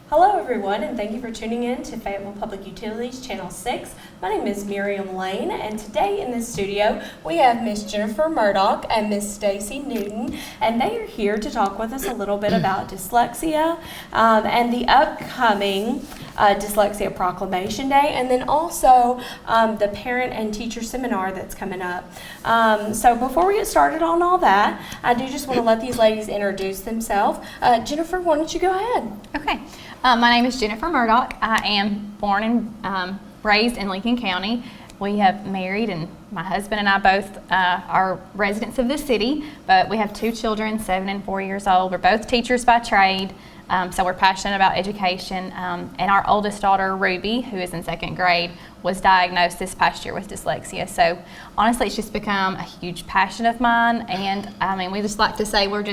Hello everyone, and thank you for tuning in to Fayetteville Public Utilities Channel 6. My name is Miriam Lane, and today in the studio we have Miss Jennifer Murdock and Miss Stacy Newton, and they are here to talk with us a little bit about dyslexia and the upcoming Dyslexia Proclamation Day, and then also the Parent and Teacher Seminar that's coming up. So before we get started on all that, I do just want to let these ladies introduce themselves. Jennifer, why don't you go ahead? Okay. My name is Jennifer Murdock. I am born and raised in Lincoln County. We have married, and my husband and I both are residents of the city, but we have two children, 7 and 4 years old. We're both teachers by trade, so we're passionate about education. And our oldest daughter, Ruby, who is in 2nd grade, was diagnosed this past year with dyslexia. So honestly, it's just become a huge passion of mine, and I mean, we just like to say we've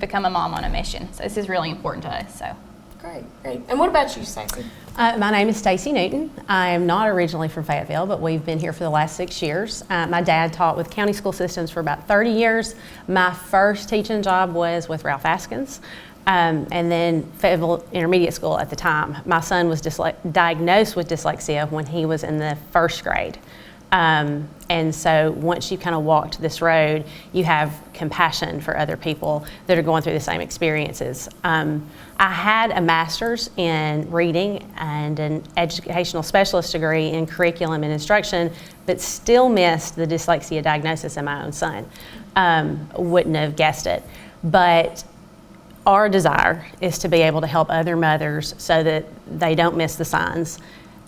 become a mom on a mission. So this is really important to us. So. Great. And what about you, Stacy? My name is Stacy Newton. I am not originally from Fayetteville, but we've been here for the last 6 years. My dad taught with county school systems for about 30 years. My first teaching job was with Ralph Askins, and then Fayetteville Intermediate School at the time. My son was diagnosed with dyslexia when he was in the 1st grade. And so once you kind of walked this road, you have compassion for other people that are going through the same experiences. I had a master's in reading and an educational specialist degree in curriculum and instruction, but still missed the dyslexia diagnosis in my own son. Wouldn't have guessed it. But our desire is to be able to help other mothers so that they don't miss the signs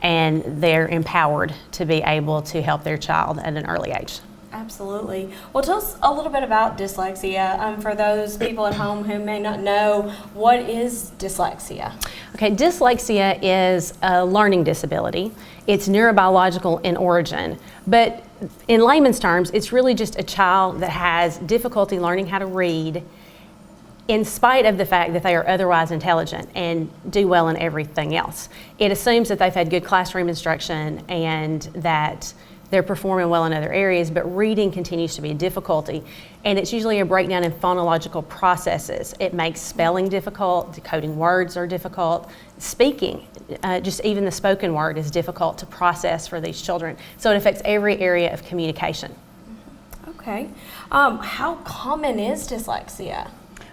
and they're empowered to be able to help their child at an early age. Absolutely. Well, tell us a little bit about dyslexia for those people at home who may not know. What is dyslexia? Okay, dyslexia is a learning disability. It's neurobiological in origin, but in layman's terms, it's really just a child that has difficulty learning how to read in spite of the fact that they are otherwise intelligent and do well in everything else. It assumes that they've had good classroom instruction and that they're performing well in other areas, but reading continues to be a difficulty. And it's usually a breakdown in phonological processes. It makes spelling difficult, decoding words are difficult, speaking, just even the spoken word is difficult to process for these children. So it affects every area of communication. Okay. How common is dyslexia?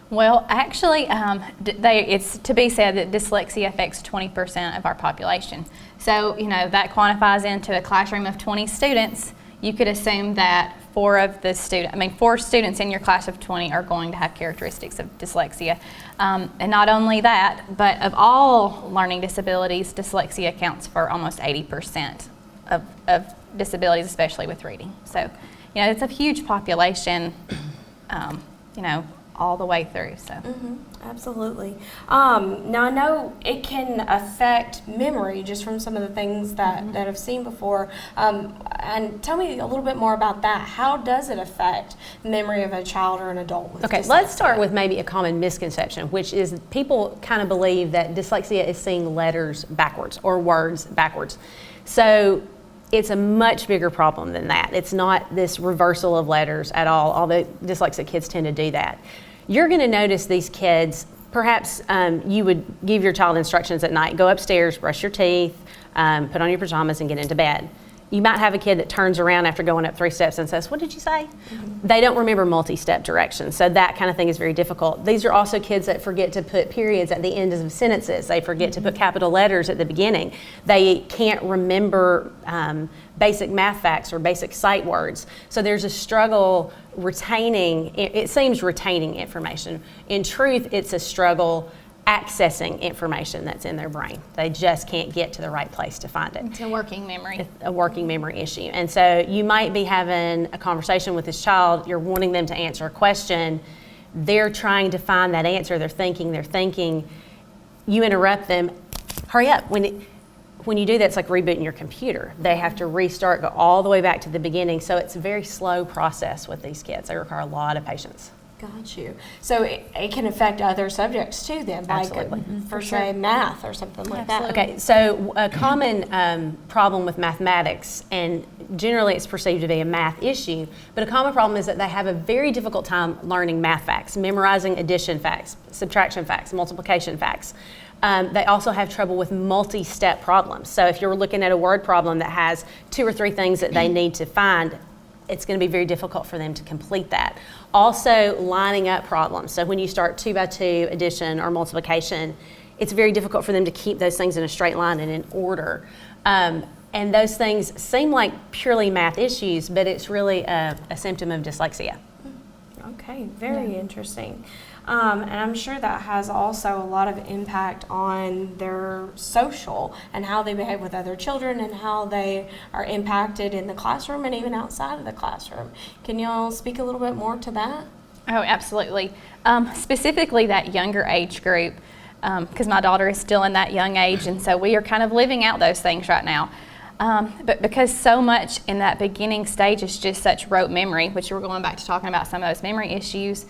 Well, actually, it's to be said that dyslexia affects 20% of our population. So, that quantifies into a classroom of 20 students. You could assume that 4 students in your class of 20 are going to have characteristics of dyslexia. And not only that, but of all learning disabilities, dyslexia accounts for almost 80% of disabilities, especially with reading. So, it's a huge population, all the way through. So. Absolutely. Now I know it can affect memory just from some of the things that I've seen before. And tell me a little bit more about that. How does it affect memory of a child or an adult with dyslexia? Let's start with maybe a common misconception, which is people kind of believe that dyslexia is seeing letters backwards or words backwards. So it's a much bigger problem than that. It's not this reversal of letters at all, although dyslexic kids tend to do that. You're going to notice these kids, perhaps you would give your child instructions at night, go upstairs, brush your teeth, put on your pajamas and get into bed. You might have a kid that turns around after going up 3 steps and says, "What did you say?" They don't remember multi-step directions, so that kind of thing is very difficult. These are also kids that forget to put periods at the end of sentences. They forget to put capital letters at the beginning. They can't remember basic math facts or basic sight words. So there's a struggle retaining information. In truth, it's a struggle accessing information that's in their brain. They just can't get to the right place to find it. It's a working memory. It's a working memory issue. And so you might be having a conversation with this child, you're wanting them to answer a question, they're trying to find that answer, they're thinking, you interrupt them, hurry up. When you do that, it's like rebooting your computer. They have to restart, go all the way back to the beginning. So it's a very slow process with these kids. They require a lot of patience. Got you. So it can affect other subjects too then, Absolutely. like for say math or something like that. Okay, so a common problem with mathematics, and generally it's perceived to be a math issue, but a common problem is that they have a very difficult time learning math facts, memorizing addition facts, subtraction facts, multiplication facts. They also have trouble with multi-step problems. So if you're looking at a word problem that has 2 or 3 things that they need to find, it's going to be very difficult for them to complete that. Also, lining up problems. So when you start 2 by 2 addition or multiplication, it's very difficult for them to keep those things in a straight line and in order. And those things seem like purely math issues, but it's really a symptom of dyslexia. Okay, very interesting. And I'm sure that has also a lot of impact on their social and how they behave with other children and how they are impacted in the classroom and even outside of the classroom. Can y'all speak a little bit more to that? Oh, absolutely. Specifically that younger age group, because my daughter is still in that young age, and so we are kind of living out those things right now. But because so much in that beginning stage is just such rote memory, which we're going back to talking about some of those memory issues,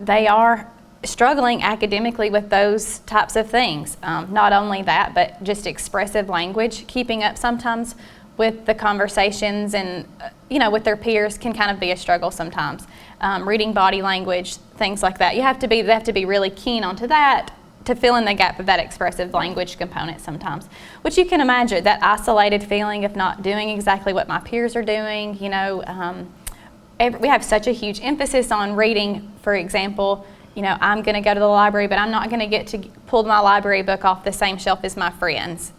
they are struggling academically with those types of things. Not only that, but just expressive language, keeping up sometimes with the conversations and, with their peers can kind of be a struggle sometimes. Reading body language, things like that. They have to be really keen onto that to fill in the gap of that expressive language component sometimes, which you can imagine, that isolated feeling of not doing exactly what my peers are doing. We have such a huge emphasis on reading. For example, I'm going to go to the library, but I'm not going to get to pull my library book off the same shelf as my friends.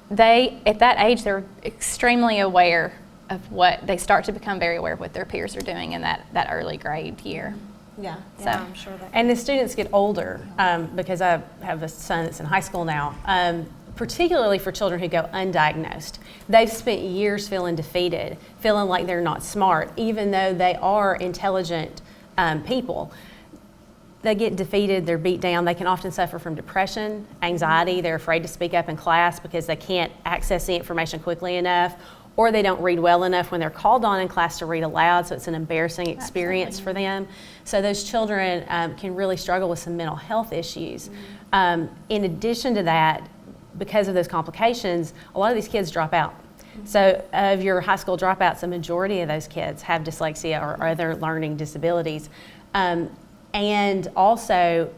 They, at that age, they're extremely aware of they start to become very aware of what their peers are doing in that early grade year. Yeah, So- yeah, I'm sure that. And as students get older, because I have a son that's in high school now, particularly for children who go undiagnosed, they've spent years feeling defeated, feeling like they're not smart, even though they are intelligent people. They get defeated, they're beat down. They can often suffer from depression, anxiety. They're afraid to speak up in class because they can't access the information quickly enough, or they don't read well enough when they're called on in class to read aloud, so it's an embarrassing experience for them. So those children can really struggle with some mental health issues. In addition to that, because of those complications, a lot of these kids drop out. So of your high school dropouts, a majority of those kids have dyslexia or other learning disabilities. And also,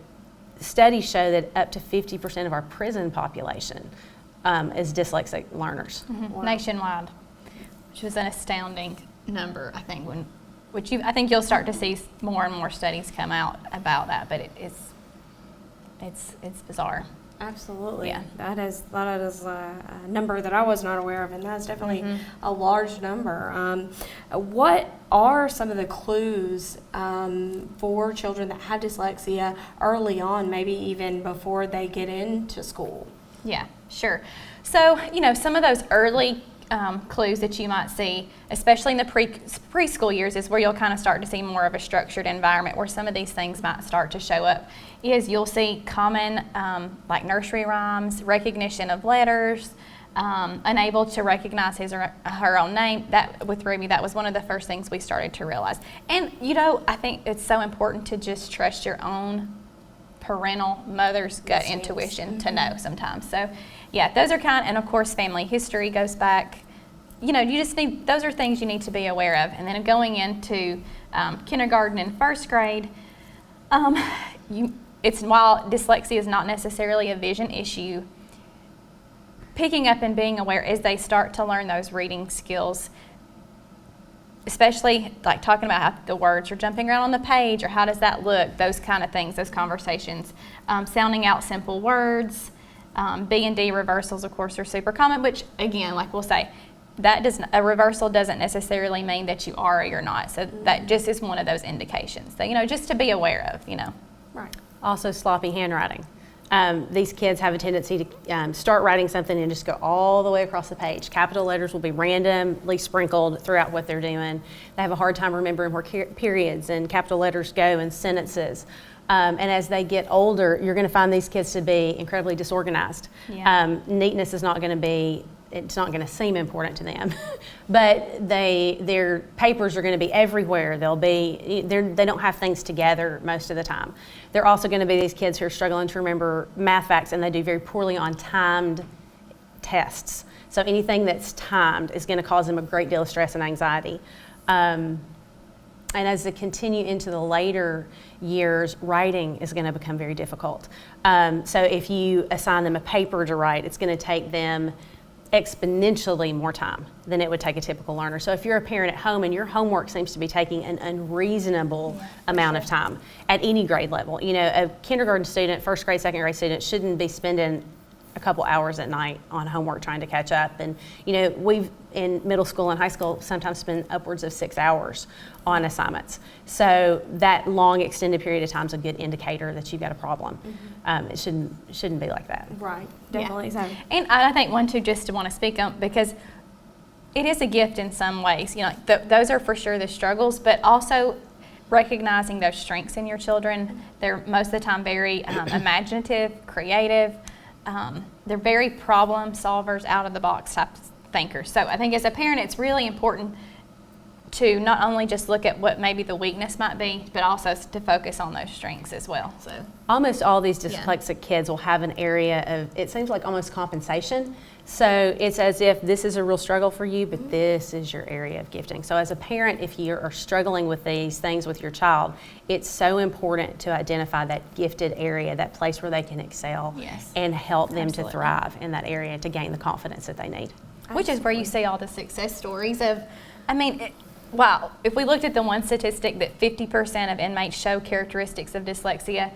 studies show that up to 50% of our prison population is dyslexic learners. Wow. Nationwide, which was an astounding number, I think, I think you'll start to see more and more studies come out about that, but it's bizarre. Absolutely. Yeah. That is a number that I was not aware of, and that's definitely a large number. What are some of the clues for children that have dyslexia early on, maybe even before they get into school? Yeah, sure. So, some of those early clues that you might see, especially in the preschool years, is where you'll kind of start to see more of a structured environment where some of these things might start to show up, is you'll see common like nursery rhymes, recognition of letters, unable to recognize his or her own name. That with Ruby, that was one of the first things we started to realize. And I think it's so important to just trust your own parental mother's gut intuition to know sometimes. So yeah, those are and of course family history goes back. You just need, those are things you need to be aware of. And then going into kindergarten and first grade, while dyslexia is not necessarily a vision issue, picking up and being aware as they start to learn those reading skills, especially like talking about how the words are jumping around on the page or how does that look, those kind of things, those conversations. Sounding out simple words, B and D reversals, of course, are super common, which again, like we'll say, a reversal doesn't necessarily mean that you are or you're not. So that just is one of those indications that, just to be aware of, Right. Also, sloppy handwriting. These kids have a tendency to start writing something and just go all the way across the page. Capital letters will be randomly sprinkled throughout what they're doing. They have a hard time remembering where periods and capital letters go in sentences. And as they get older, you're going to find these kids to be incredibly disorganized. Yeah. Neatness is not going to it's not going to seem important to them, but their papers are going to be everywhere. They don't have things together most of the time. They're also going to be these kids who are struggling to remember math facts, and they do very poorly on timed tests. So anything that's timed is going to cause them a great deal of stress and anxiety. And as they continue into the later years, writing is going to become very difficult. So if you assign them a paper to write, it's going to take them exponentially more time than it would take a typical learner. So if you're a parent at home and your homework seems to be taking an unreasonable amount of time at any grade level, you know, a kindergarten student, first grade, second grade student shouldn't be spending a couple hours at night on homework trying to catch up. And, you know, we've in middle school and high school sometimes spend upwards of 6 hours on assignments. So that long extended period of time is a good indicator that you've got a problem. It shouldn't be like that. Right, definitely so. And I think one too, just to want to speak on, because it is a gift in some ways. You know, those are for sure the struggles, but also recognizing those strengths in your children. They're most of the time very imaginative, creative. They're very problem solvers, out of the box type thinkers. So I think as a parent, it's really important to not only just look at what maybe the weakness might be, but also to focus on those strengths as well. So almost all these dyslexic kids will have an area of, it seems like almost compensation. So it's as if this is a real struggle for you, but this is your area of gifting. So as a parent, if you are struggling with these things with your child, it's so important to identify that gifted area, that place where they can excel, and help them to thrive in that area to gain the confidence that they need. Which is where you see all the success stories of, I mean, wow, if we looked at the one statistic that 50% of inmates show characteristics of dyslexia,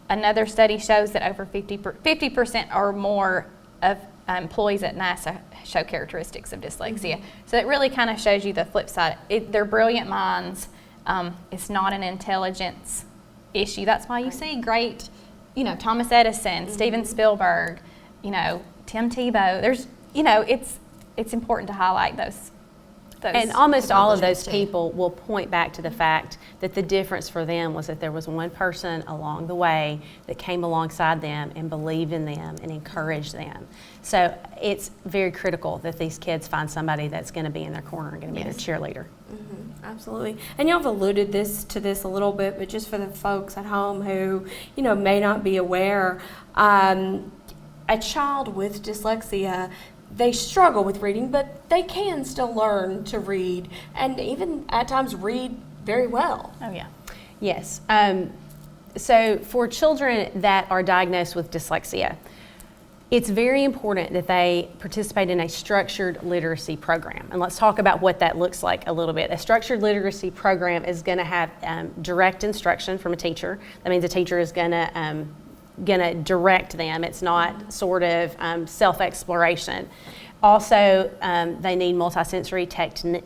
another study shows that over 50% or more of employees at NASA show characteristics of dyslexia. So it really kind of shows you the flip side. They're brilliant minds. It's not an intelligence issue. That's why you see great, you know, Thomas Edison, Steven Spielberg, you know, Tim Tebow. There's, you know, it's important to highlight those. And almost all of those people will point back to the fact that the difference for them was that there was one person along the way that came alongside them and believed in them and encouraged them. So it's very critical that these kids find somebody that's going to be in their corner and going to be their cheerleader. Absolutely. And y'all have alluded to this a little bit, but just for the folks at home who, you know, may not be aware, a child with dyslexia, they struggle with reading, but they can still learn to read and even at times read very well. Oh, yeah. Yes. So for children that are diagnosed with dyslexia, it's very important that they participate in a structured literacy program. And let's talk about what that looks like a little bit. A structured literacy program is going to have direct instruction from a teacher. That means the teacher is going to direct them. It's not sort of self-exploration. Also, they need multisensory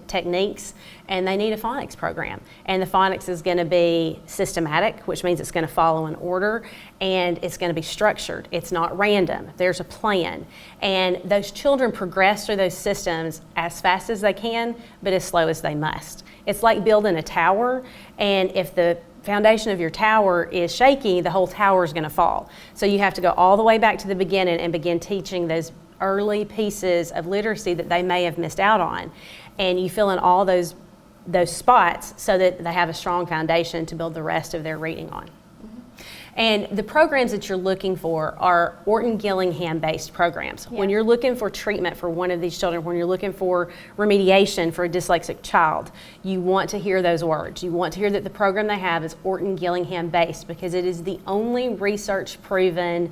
techniques, and they need a phonics program. And the phonics is going to be systematic, which means it's going to follow an order, and it's going to be structured. It's not random. There's a plan. And those children progress through those systems as fast as they can, but as slow as they must. It's like building a tower, and if the foundation of your tower is shaky, the whole tower is going to fall. So you have to go all the way back to the beginning and begin teaching those early pieces of literacy that they may have missed out on. And you fill in all those spots so that they have a strong foundation to build the rest of their reading on. And the programs that you're looking for are Orton-Gillingham-based programs. When you're looking for treatment for one of these children, when you're looking for remediation for a dyslexic child, you want to hear those words. You want to hear that the program they have is Orton-Gillingham-based because it is the only research-proven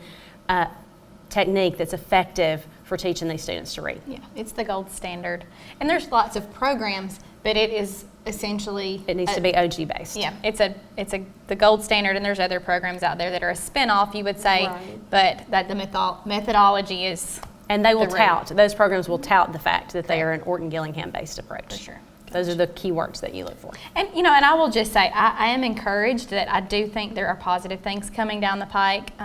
technique that's effective for teaching these students to read. Yeah, it's the gold standard. And there's lots of programs, but it is essentially... It needs to be OG based. Yeah, it's the gold standard, and there's other programs out there that are a spin-off, you would say, but that the methodology is... And they will those programs will tout the fact that they are an Orton-Gillingham based approach. For sure. Those are the key words that you look for. And, you know, and I will just say, I am encouraged that I do think there are positive things coming down the pike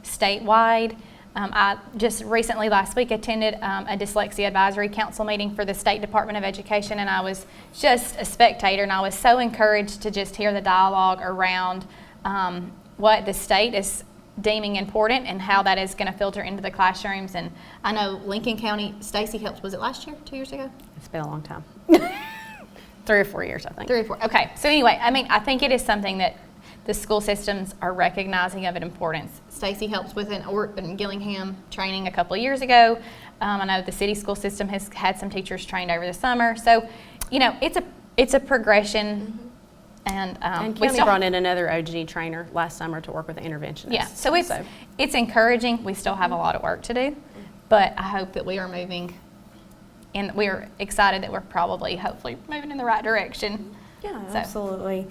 statewide. I just recently, last week, attended a Dyslexia Advisory Council meeting for the State Department of Education, and I was just a spectator, and I was so encouraged to just hear the dialogue around what the state is deeming important and how that is going to filter into the classrooms. And I know Lincoln County, Stacie helped, was it last year, 2 years ago? It's been a long time. 3 or 4 years, I think. 3 or 4, okay. So anyway, I mean, I think it is something that the school systems are recognizing of its importance. Stacie helped with an Orton-Gillingham training a couple of years ago. I know the city school system has had some teachers trained over the summer. So, you know, it's a progression And we County still brought in another OG trainer last summer to work with the interventionists. Yeah, so it's encouraging. We still have a lot of work to do, but I hope that we are moving, and we're excited that we're probably, hopefully, moving in the right direction. Yeah, So- absolutely.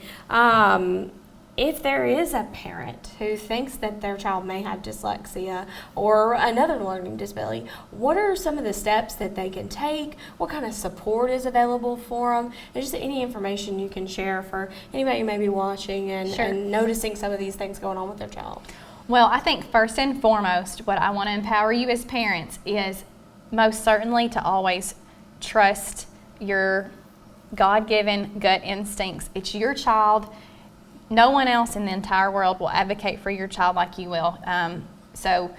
If there is a parent who thinks that their child may have dyslexia or another learning disability, what are some of the steps that they can take? What kind of support is available for them? And just any information you can share for anybody who may be watching and, Sure. and noticing some of these things going on with their child. Well, I think first and foremost, what I want to empower you as parents is most certainly to always trust your God-given gut instincts. It's your child. No one else in the entire world will advocate for your child like you will. So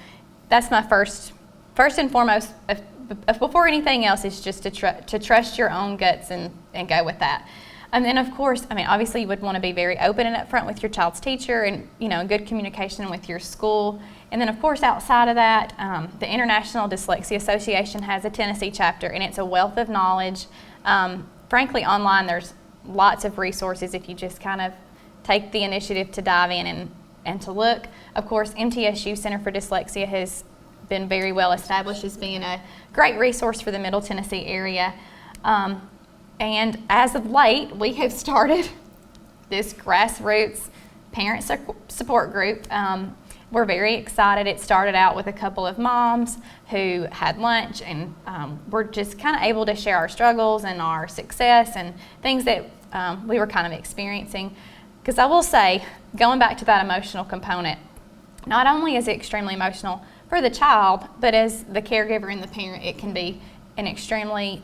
that's my first and foremost, before anything else, is just to trust your own guts and go with that. And then, of course, I mean, obviously you would want to be very open and upfront with your child's teacher and, good communication with your school. And then, of course, outside of that, the International Dyslexia Association has a Tennessee chapter, and it's a wealth of knowledge. Frankly, online, there's lots of resources if you just kind of take the initiative to dive in and to look. Of course, MTSU Center for Dyslexia has been very well established as being a great resource for the Middle Tennessee area. And as of late, we have started this grassroots parent support group. We're very excited. It started out with a couple of moms who had lunch, and we're just kind of able to share our struggles and our success and things that we were kind of experiencing. Because I will say, going back to that emotional component, not only is it extremely emotional for the child, but as the caregiver and the parent, it can be an extremely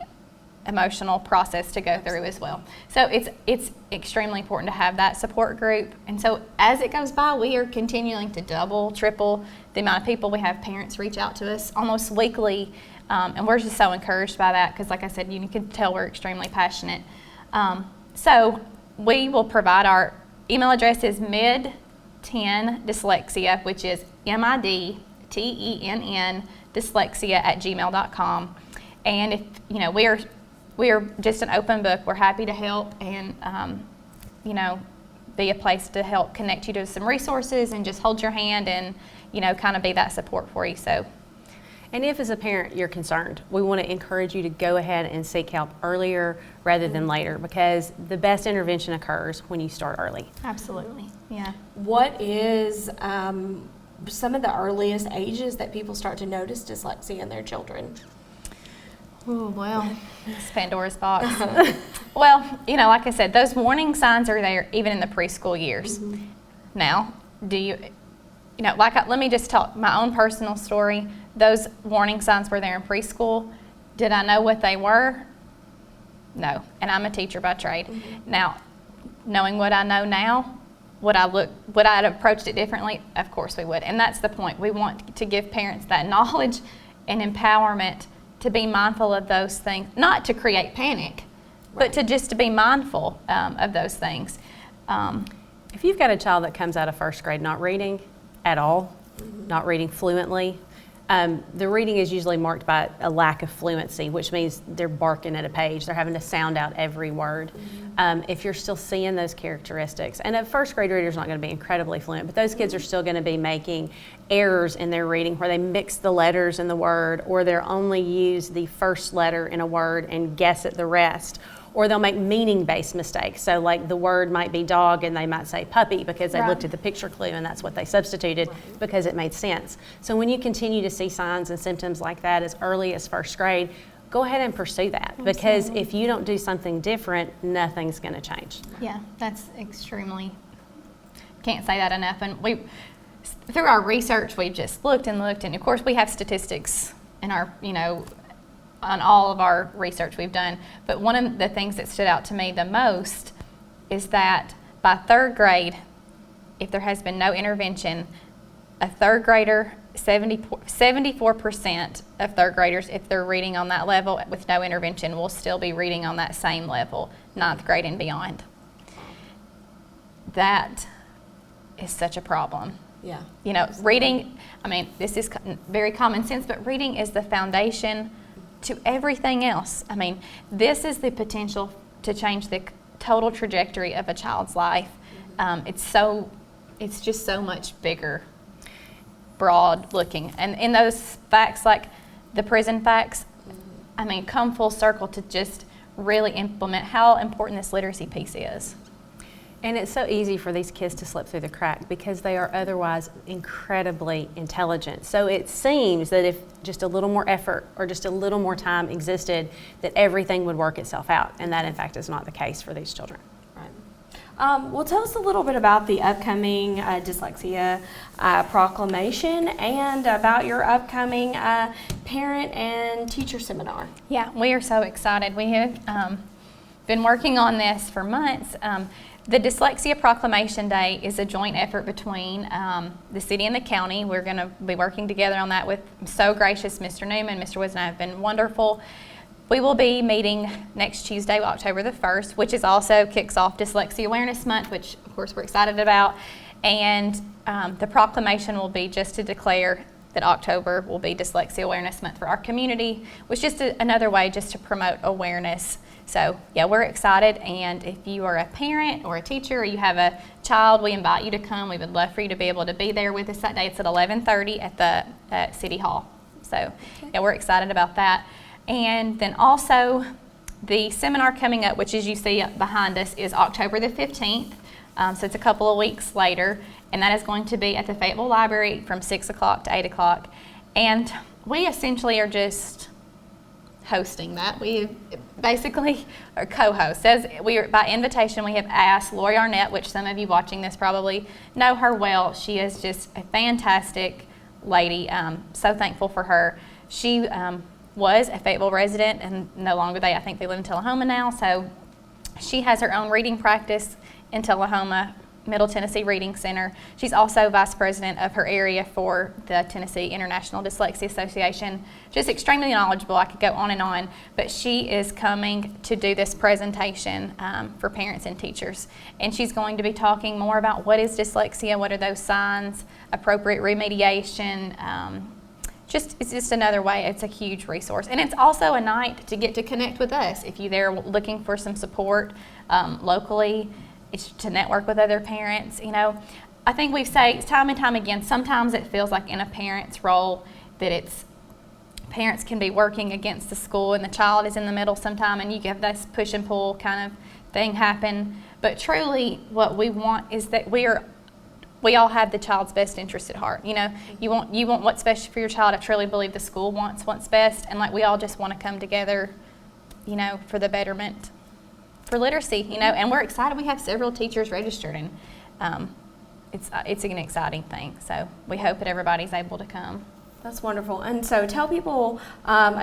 emotional process to go through as well. So it's extremely important to have that support group. And so as it goes by, we are continuing to double, triple the amount of people. We have parents reach out to us almost weekly, and we're just so encouraged by that because, like I said, you can tell we're extremely passionate. So we will provide our email address is mid10dyslexia, which is MIDTENN dyslexia@gmail.com. And if we are just an open book. We're happy to help and be a place to help connect you to some resources and just hold your hand and kind of be that support for you. So. And if as a parent you're concerned, we want to encourage you to go ahead and seek help earlier rather than later, because the best intervention occurs when you start early. Absolutely, yeah. What is some of the earliest ages that people start to notice dyslexia in their children? Oh, well, it's Pandora's box. Well, like I said, those warning signs are there even in the preschool years. Mm-hmm. Now, let me just talk my own personal story. Those warning signs were there in preschool. Did I know what they were? No, and I'm a teacher by trade. Mm-hmm. Now, knowing what I know now, would I have approached it differently? Of course we would, and that's the point. We want to give parents that knowledge and empowerment to be mindful of those things, not to create panic, but to be mindful of those things. If you've got a child that comes out of first grade not reading at all, not reading fluently, the reading is usually marked by a lack of fluency, which means they're barking at a page. They're having to sound out every word. If you're still seeing those characteristics, and a first grade reader is not going to be incredibly fluent, but those kids are still going to be making errors in their reading where they mix the letters in the word, or they'll only use the first letter in a word and guess at the rest. Or they'll make meaning-based mistakes. So like the word might be dog and they might say puppy because they looked at the picture clue and that's what they substituted because it made sense. So when you continue to see signs and symptoms like that as early as first grade, go ahead and pursue that. Absolutely. Because if you don't do something different, nothing's going to change. Yeah, that's extremely, can't say that enough. And through our research, we've just looked, and of course we have statistics in our, on all of our research we've done. But one of the things that stood out to me the most is that by third grade, if there has been no intervention, a third grader, 74% of third graders, if they're reading on that level with no intervention, will still be reading on that same level, 9th grade and beyond. That is such a problem. Yeah. Reading, this is very common sense, but reading is the foundation to everything else. This is the potential to change the total trajectory of a child's life. It's just so much bigger, broad looking. And in those facts, like the prison facts, I mean, come full circle to just really implement how important this literacy piece is. And it's so easy for these kids to slip through the crack because they are otherwise incredibly intelligent. So it seems that if just a little more effort or just a little more time existed, that everything would work itself out. And that, in fact, is not the case for these children. Well, tell us a little bit about the upcoming dyslexia proclamation and about your upcoming parent and teacher seminar. Yeah, we are so excited. We have been working on this for months. The Dyslexia Proclamation Day is a joint effort between the city and the county. We're going to be working together on that with so gracious Mr. Newman. Mr. Woods and I have been wonderful. We will be meeting next Tuesday, October the 1st, which is also kicks off Dyslexia Awareness Month, which of course we're excited about. And the proclamation will be just to declare that October will be Dyslexia Awareness Month for our community, which is just another way just to promote awareness. So yeah, we're excited, and if you are a parent or a teacher or you have a child, we invite you to come. We would love for you to be able to be there with us that day. It's at 11:30 at City Hall. So yeah, we're excited about that. And then also the seminar coming up, which as you see behind us, is October the 15th. So it's a couple of weeks later, and that is going to be at the Fayetteville Library from 6 o'clock to 8 o'clock. And we essentially are just hosting that. We basically are co-hosts. By invitation, we have asked Lori Arnett, which some of you watching this probably know her well. She is just a fantastic lady. So thankful for her. She was a Fayetteville resident, and no longer I think they live in Tullahoma now. So she has her own reading practice in Tullahoma, Middle Tennessee Reading Center. She's also vice president of her area for the Tennessee International Dyslexia Association. Just extremely knowledgeable. I could go on, but she is coming to do this presentation for parents and teachers. And she's going to be talking more about what is dyslexia, what are those signs, appropriate remediation. It's just another way. It's a huge resource. And it's also a night to get to connect with us. If you're there looking for some support locally, it's to network with other parents. You know, I think we've said time and time again, sometimes it feels like in a parent's role that parents can be working against the school and the child is in the middle sometime, and you get this push and pull kind of thing happen. But truly what we want is that we all have the child's best interest at heart. You know, you want what's best for your child. I truly believe the school wants what's best, and like we all just want to come together, you know, for the betterment, for literacy, you know. And we're excited. We have several teachers registered, and it's an exciting thing. So we hope that everybody's able to come. That's wonderful. And so tell people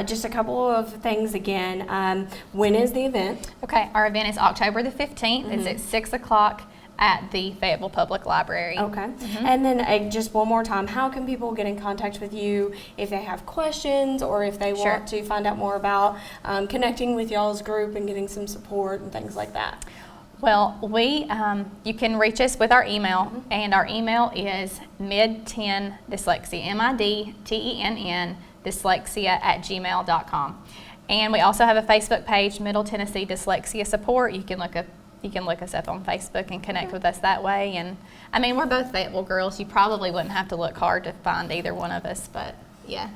just a couple of things again. When is the event? Okay, our event is October the 15th. It's at 6 o'clock. At the Fayetteville Public Library. Okay. And then just one more time, how can people get in contact with you if they have questions or if they want to find out more about connecting with y'all's group and getting some support and things like that? Well, you can reach us with our email, and our email is mid10dyslexia, MIDTENN, dyslexia@gmail.com. And we also have a Facebook page, Middle Tennessee Dyslexia Support. You can look us up on Facebook and connect with us that way. And I mean, we're both Fayetteville girls. You probably wouldn't have to look hard to find either one of us, but yeah.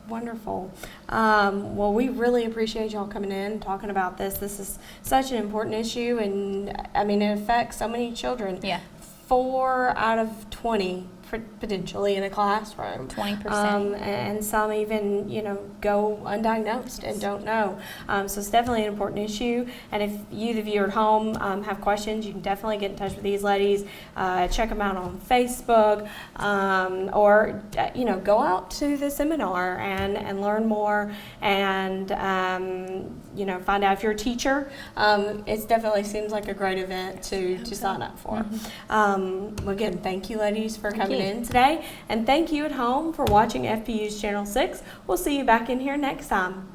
Wonderful. Well, we really appreciate y'all coming in and talking about this. This is such an important issue, and I mean, it affects so many children. Yeah. 4 out of 20 potentially in a classroom. 20%. And some even, go undiagnosed and don't know. So it's definitely an important issue. And if you, the viewer at home, have questions, you can definitely get in touch with these ladies. Check them out on Facebook, or go out to the seminar and learn more, and find out if you're a teacher. It definitely seems like a great event to sign up for. Again, thank you, ladies, for coming in today, and thank you at home for watching FPU's Channel 6. We'll see you back in here next time.